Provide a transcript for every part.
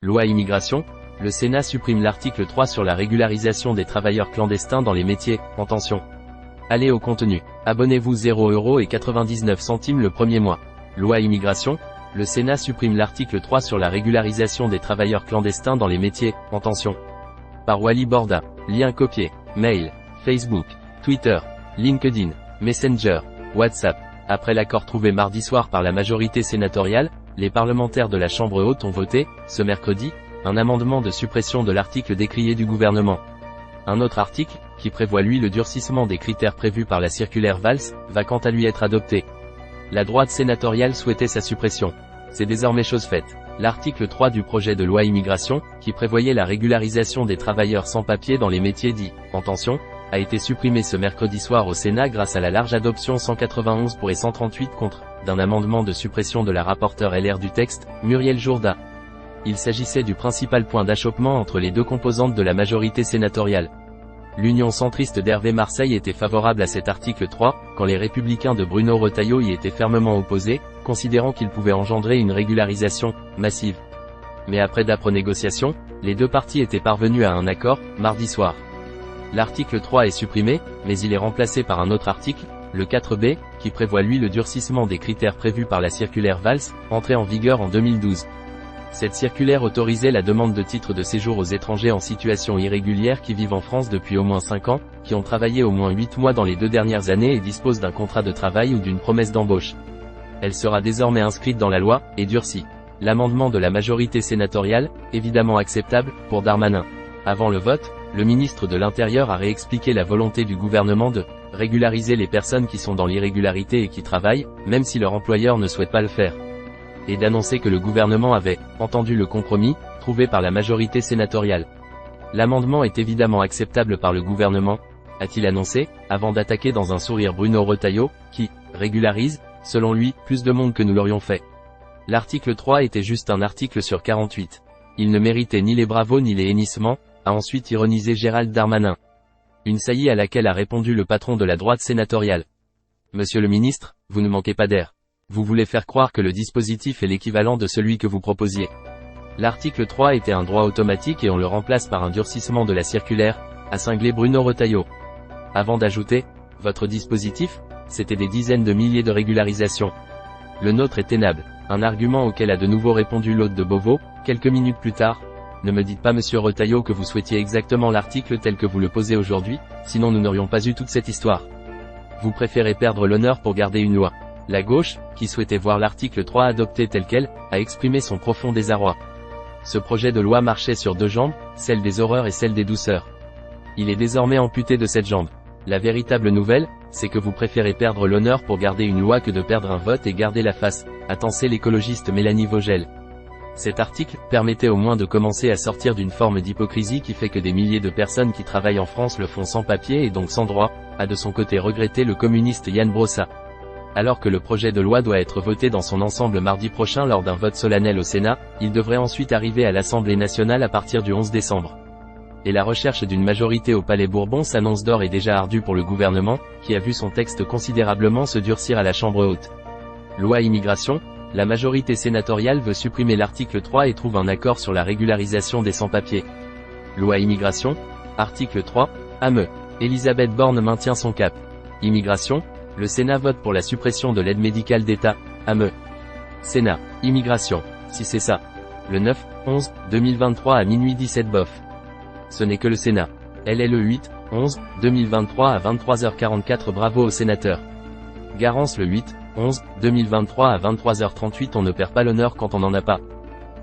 Loi immigration, le Sénat supprime l'article 3 sur la régularisation des travailleurs clandestins dans les métiers en tension. Allez au contenu. Abonnez-vous 0,99 € le premier mois. Loi immigration, le Sénat supprime l'article 3 sur la régularisation des travailleurs clandestins dans les métiers en tension. Par Wally Borda. Lien copié. Mail, Facebook, Twitter, LinkedIn, Messenger, WhatsApp. Après l'accord trouvé mardi soir par la majorité sénatoriale, les parlementaires de la Chambre haute ont voté, ce mercredi, un amendement de suppression de l'article décrié du gouvernement. Un autre article, qui prévoit lui le durcissement des critères prévus par la circulaire Valls, va quant à lui être adopté. La droite sénatoriale souhaitait sa suppression. C'est désormais chose faite. L'article 3 du projet de loi immigration, qui prévoyait la régularisation des travailleurs sans papier dans les métiers dits en tension, a été supprimé ce mercredi soir au Sénat grâce à la large adoption 191 pour et 138 contre, d'un amendement de suppression de la rapporteure LR du texte, Muriel Jourda. Il s'agissait du principal point d'achoppement entre les deux composantes de la majorité sénatoriale. L'Union centriste d'Hervé Marseille était favorable à cet article 3, quand les Républicains de Bruno Retailleau y étaient fermement opposés, considérant qu'il pouvait engendrer une régularisation massive. Mais après d'âpres négociations, les deux parties étaient parvenues à un accord, mardi soir. L'article 3 est supprimé, mais il est remplacé par un autre article, le 4B, qui prévoit lui le durcissement des critères prévus par la circulaire Valls, entrée en vigueur en 2012. Cette circulaire autorisait la demande de titre de séjour aux étrangers en situation irrégulière qui vivent en France depuis au moins 5 ans, qui ont travaillé au moins 8 mois dans les 2 dernières années et disposent d'un contrat de travail ou d'une promesse d'embauche. Elle sera désormais inscrite dans la loi, et durcie. L'amendement de la majorité sénatoriale, évidemment acceptable, pour Darmanin. Avant le vote, le ministre de l'Intérieur a réexpliqué la volonté du gouvernement de régulariser les personnes qui sont dans l'irrégularité et qui travaillent, même si leur employeur ne souhaite pas le faire. Et d'annoncer que le gouvernement avait entendu le compromis trouvé par la majorité sénatoriale. L'amendement est évidemment acceptable par le gouvernement, a-t-il annoncé, avant d'attaquer dans un sourire Bruno Retailleau, qui régularise, selon lui, plus de monde que nous l'aurions fait. L'article 3 était juste un article sur 48. Il ne méritait ni les bravos ni les hennissements, a ensuite ironisé Gérald Darmanin. Une saillie à laquelle a répondu le patron de la droite sénatoriale. Monsieur le ministre, vous ne manquez pas d'air. Vous voulez faire croire que le dispositif est l'équivalent de celui que vous proposiez. L'article 3 était un droit automatique et on le remplace par un durcissement de la circulaire, a cinglé Bruno Retailleau. Avant d'ajouter, votre dispositif, c'était des dizaines de milliers de régularisations. Le nôtre est tenable, un argument auquel a de nouveau répondu l'hôte de Beauvau, quelques minutes plus tard. Ne me dites pas monsieur Retailleau que vous souhaitiez exactement l'article tel que vous le posez aujourd'hui, sinon nous n'aurions pas eu toute cette histoire. Vous préférez perdre l'honneur pour garder une loi. La gauche, qui souhaitait voir l'article 3 adopté tel quel, a exprimé son profond désarroi. Ce projet de loi marchait sur 2 jambes, celle des horreurs et celle des douceurs. Il est désormais amputé de cette jambe. La véritable nouvelle, c'est que vous préférez perdre l'honneur pour garder une loi que de perdre un vote et garder la face, a tensé l'écologiste Mélanie Vogel. Cet article permettait au moins de commencer à sortir d'une forme d'hypocrisie qui fait que des milliers de personnes qui travaillent en France le font sans papier et donc sans droit, a de son côté regretté le communiste Yann Brossa. Alors que le projet de loi doit être voté dans son ensemble mardi prochain lors d'un vote solennel au Sénat, il devrait ensuite arriver à l'Assemblée nationale à partir du 11 décembre. Et la recherche d'une majorité au Palais Bourbon s'annonce d'ores et déjà ardue pour le gouvernement, qui a vu son texte considérablement se durcir à la Chambre haute. Loi immigration, la majorité sénatoriale veut supprimer l'article 3 et trouve un accord sur la régularisation des sans-papiers. Loi immigration, article 3, AME. Elisabeth Borne maintient son cap. Immigration, le Sénat vote pour la suppression de l'aide médicale d'État, AME. Sénat, immigration, si c'est ça. Le 9/11/2023 à minuit 17 bof. Ce n'est que le Sénat. Elle est le 8/11/2023 à 23h44 bravo aux sénateurs. Garance le 8/11/2023 à 23h38 on ne perd pas l'honneur quand on n'en a pas.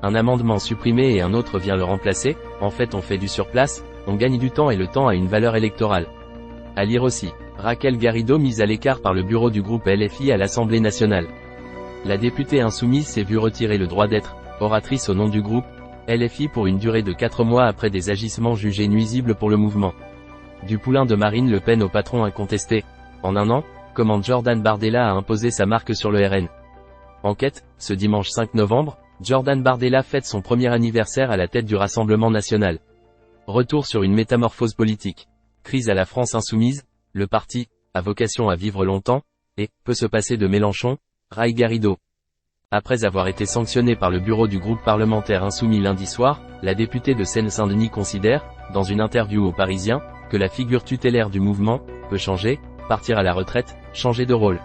Un amendement supprimé et un autre vient le remplacer, en fait on fait du surplace, on gagne du temps et le temps a une valeur électorale. À lire aussi. Raquel Garrido mise à l'écart par le bureau du groupe LFI à l'Assemblée nationale. La députée insoumise s'est vue retirer le droit d'être oratrice au nom du groupe LFI pour une durée de 4 mois après des agissements jugés nuisibles pour le mouvement. Du poulain de Marine Le Pen au patron incontesté. En un an, comment Jordan Bardella a imposé sa marque sur le RN. Enquête, ce dimanche 5 novembre, Jordan Bardella fête son premier anniversaire à la tête du Rassemblement national. Retour sur une métamorphose politique. Crise à la France insoumise. Le parti a vocation à vivre longtemps, et peut se passer de Mélenchon, Rai Garrido. Après avoir été sanctionnée par le bureau du groupe parlementaire insoumis lundi soir, la députée de Seine-Saint-Denis considère, dans une interview aux Parisiens, que la figure tutélaire du mouvement peut changer, partir à la retraite, changer de rôle.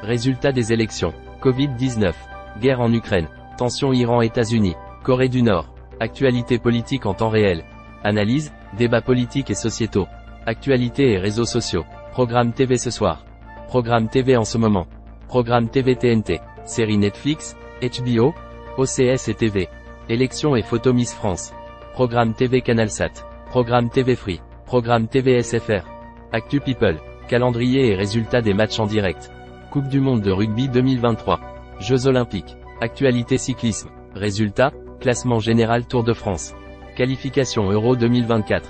Résultat des élections. Covid-19. Guerre en Ukraine. Tension Iran-États-Unis. Corée du Nord. Actualité politique en temps réel. Analyse, débats politiques et sociétaux. Actualité et réseaux sociaux. Programme TV ce soir. Programme TV en ce moment. Programme TV TNT. Série Netflix, HBO, OCS et TV. Élections et photos Miss France. Programme TV CanalSat. Programme TV Free. Programme TV SFR. Actu People. Calendrier et résultats des matchs en direct. Coupe du monde de rugby 2023. Jeux olympiques. Actualité cyclisme. Résultats, classement général Tour de France. Qualification Euro 2024.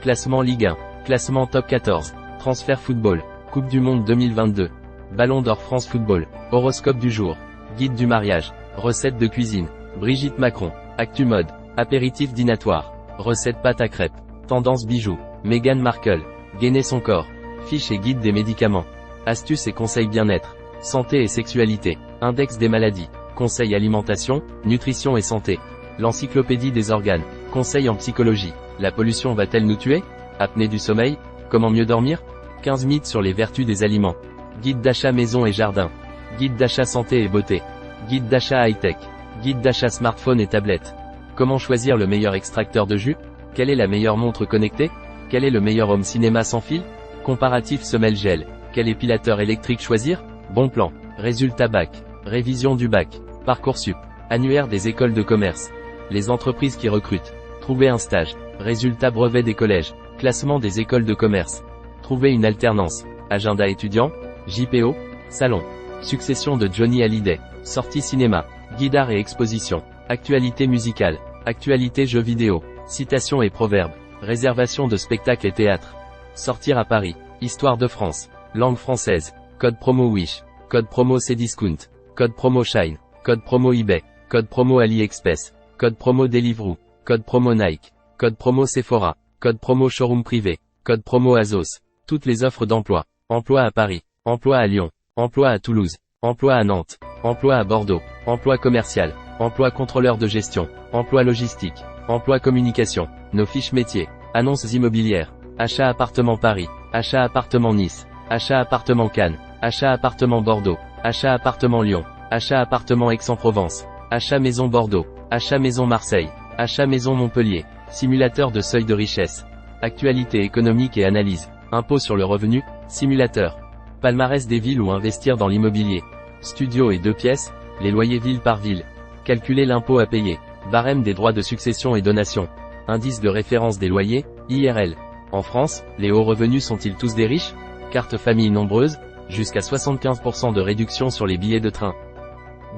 Classement Ligue 1. Classement Top 14. Transfert football. Coupe du monde 2022. Ballon d'or France Football. Horoscope du jour. Guide du mariage. Recettes de cuisine. Brigitte Macron. Actu mode. Apéritif dînatoire. Recette pâte à crêpes. Tendance bijoux. Meghan Markle. Gainer son corps. Fiche et guide des médicaments. Astuces et conseils bien-être. Santé et sexualité. Index des maladies. Conseils alimentation, nutrition et santé. L'encyclopédie des organes. Conseils en psychologie. La pollution va-t-elle nous tuer? Apnée du sommeil. Comment mieux dormir? 15 mythes sur les vertus des aliments. Guide d'achat maison et jardin. Guide d'achat santé et beauté. Guide d'achat high-tech. Guide d'achat smartphone et tablette. Comment choisir le meilleur extracteur de jus? Quelle est la meilleure montre connectée? Quel est le meilleur home cinéma sans fil? Comparatif semelle gel. Quel épilateur électrique choisir? Bon plan. Résultat bac. Révision du bac. Parcoursup. Annuaire des écoles de commerce. Les entreprises qui recrutent. Trouver un stage. Résultat brevet des collèges. Classement des écoles de commerce. Trouver une alternance. Agenda étudiant. JPO. Salon. Succession de Johnny Hallyday. Sortie cinéma. Guide art et exposition. Actualité musicale. Actualité jeux vidéo. Citations et proverbes. Réservation de spectacles et théâtres. Sortir à Paris. Histoire de France. Langue française. Code promo Wish. Code promo Cdiscount. Code promo Shine. Code promo eBay. Code promo AliExpress. Code promo Deliveroo. Code promo Nike. Code promo Sephora. Code promo Showroom privé. Code promo Azos. Toutes les offres d'emploi. Emploi à Paris. Emploi à Lyon. Emploi à Toulouse. Emploi à Nantes. Emploi à Bordeaux. Emploi commercial. Emploi contrôleur de gestion. Emploi logistique. Emploi communication. Nos fiches métiers. Annonces immobilières. Achat appartement Paris. Achat appartement Nice. Achat appartement Cannes. Achat appartement Bordeaux. Achat appartement Lyon. Achat appartement Aix-en-Provence. Achat maison Bordeaux. Achat maison Marseille. Achat maison Montpellier. Simulateur de seuil de richesse. Actualité économique et analyse. Impôt sur le revenu. Simulateur. Palmarès des villes où investir dans l'immobilier. Studio et 2 pièces. Les loyers ville par ville. Calculer l'impôt à payer. Barème des droits de succession et donation. Indice de référence des loyers, IRL. En France, les hauts revenus sont-ils tous des riches? Carte famille nombreuse. Jusqu'à 75% de réduction sur les billets de train.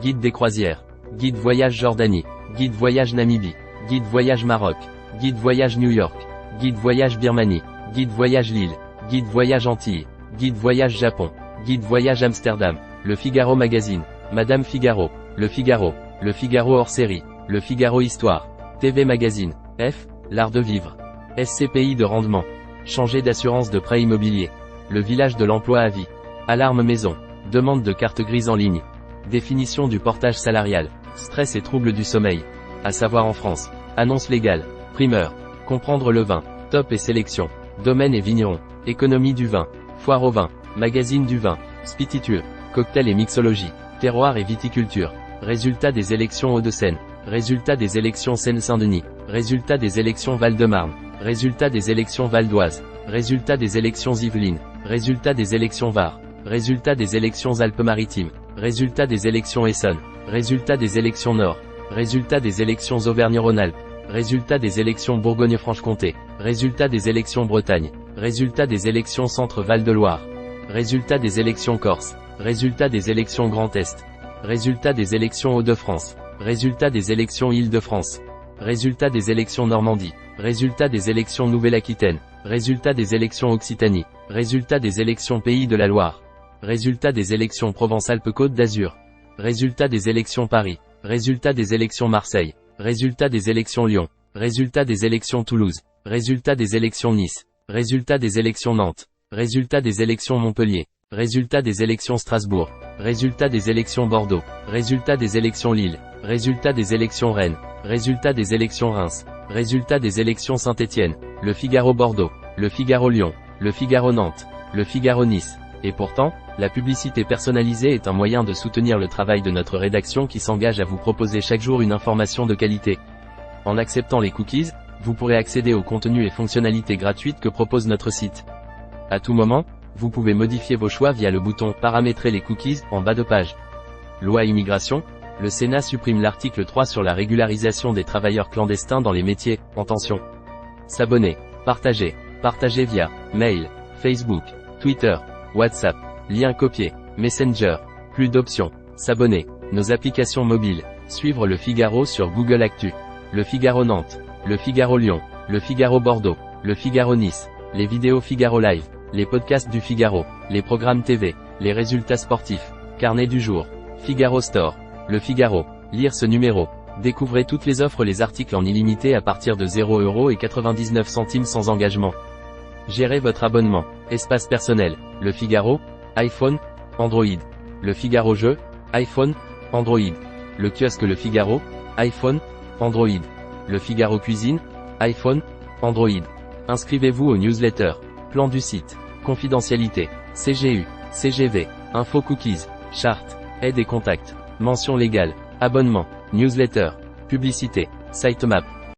Guide des croisières. Guide voyage Jordanie. Guide voyage Namibie. Guide voyage Maroc. Guide voyage New York. Guide voyage Birmanie. Guide voyage Lille. Guide voyage Antilles. Guide voyage Japon. Guide voyage Amsterdam. Le Figaro Magazine. Madame Figaro. Le Figaro. Le Figaro hors série. Le Figaro Histoire. TV Magazine. F. L'art de vivre. SCPI de rendement. Changer d'assurance de prêt immobilier. Le village de l'emploi à vie. Alarme maison. Demande de carte grise en ligne. Définition du portage salarial. Stress et troubles du sommeil. À savoir en France. Annonce légale. Primeur. Comprendre le vin. Top et sélection. Domaine et vigneron. Économie du vin. Foire au vin. Magazine du vin. Spititude. Cocktail et mixologie. Terroir et viticulture. Résultat des élections Hauts-de-Seine. Résultat des élections Seine-Saint-Denis. Résultat des élections Val-de-Marne. Résultat des élections Val d'Oise. Résultat des élections Yvelines. Résultat des élections Var. Résultat des élections Alpes-Maritimes. Résultat des élections Essonne. Résultat des élections Nord. Résultat des élections Auvergne-Rhône-Alpes. Résultat des élections Bourgogne-Franche-Comté. Résultat des élections Bretagne. Résultat des élections Centre-Val de Loire. Résultat des élections Corse. Résultat des élections Grand Est. Résultat des élections Hauts-de-France. Résultat des élections Île-de-France. Résultat des élections Normandie. Résultat des élections Nouvelle-Aquitaine. Résultat des élections Occitanie. Résultat des élections Pays de la Loire. Résultat des élections Provence-Alpes-Côte d'Azur. Résultat des élections Paris. Résultat des élections Marseille. Résultat des élections Lyon. Résultat des élections Toulouse. Résultat des élections Nice. Résultat des élections Nantes. Résultat des élections Montpellier. Résultats des élections Strasbourg. Résultats des élections Bordeaux. Résultats des élections Lille. Résultats des élections Rennes. Résultats des élections Reims. Résultats des élections Saint-Étienne. Le Figaro Bordeaux. Le Figaro Lyon. Le Figaro Nantes. Le Figaro Nice. Et pourtant, la publicité personnalisée est un moyen de soutenir le travail de notre rédaction qui s'engage à vous proposer chaque jour une information de qualité. En acceptant les cookies, vous pourrez accéder aux contenus et fonctionnalités gratuites que propose notre site. À tout moment, vous pouvez modifier vos choix via le bouton « Paramétrer les cookies » en bas de page. Loi Immigration, le Sénat supprime l'article 3 sur la régularisation des travailleurs clandestins dans les métiers en tension. S'abonner, partager, partager via mail, Facebook, Twitter, WhatsApp, lien copié, Messenger, plus d'options, s'abonner, nos applications mobiles, suivre le Figaro sur Google Actu, le Figaro Nantes, le Figaro Lyon, le Figaro Bordeaux, le Figaro Nice, les vidéos Figaro Live, les podcasts du Figaro, les programmes TV, les résultats sportifs, carnet du jour, Figaro Store, le Figaro, lire ce numéro, découvrez toutes les offres, les articles en illimité à partir de 0,99 € sans engagement. Gérez votre abonnement, espace personnel, le Figaro, iPhone, Android, le Figaro Jeux, iPhone, Android, le kiosque Le Figaro, iPhone, Android, le Figaro Cuisine, iPhone, Android. Inscrivez-vous aux newsletters. Plan du site, confidentialité, CGU, CGV, info cookies, charte, aide et contact, mention légale, abonnement, newsletter, publicité, sitemap.